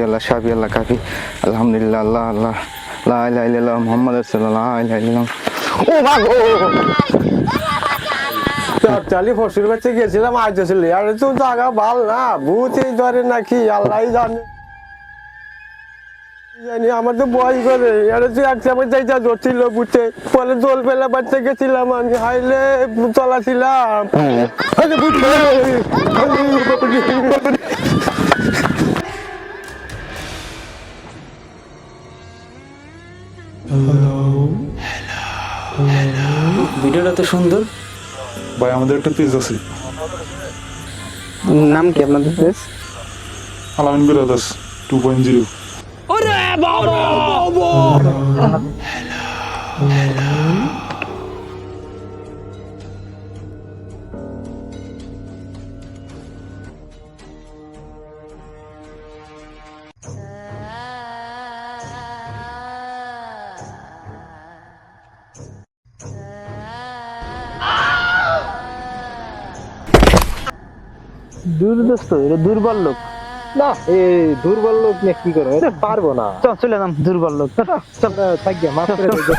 আল্লাহ শাফি আল্লাহ কাফি আলহামদুলিল্লাহ আল্লাহ আল্লাহ লা ইলাহা ইল্লাল্লাহ মুহাম্মাদুর রাসূলুল্লাহ লা ইলাহা ইল্লাল্লাহ। ও মা গো চালি ফসির বাচ্চা গেছিলাম আইতেছিলি আর তো জায়গা ভাল না ভূতই ধরে নাকি আল্লাহই জানে জানি আমার তো ভয় করে আরে তুই এক সময় যাইতা ধরছিল বুঝতে পরে দোল ফেলা বাচ্চা গেছিলাম আমি হাইলে চলাছিলাম আরে বুঝতে ভিডিওটা তো সুন্দর। ভাই আমাদের একটা পেজ আছে নাম কি আপনাদের পেজ? আলামিন ব্রাদার্স 2.0। দুর্দস্ত এটা দুর্বল লোক না এই দুর্বল লোক নিয়ে কি করবে পারবো না চলে যাম দুর্বল লোক। চল থাক গিয়া মাফ করে দে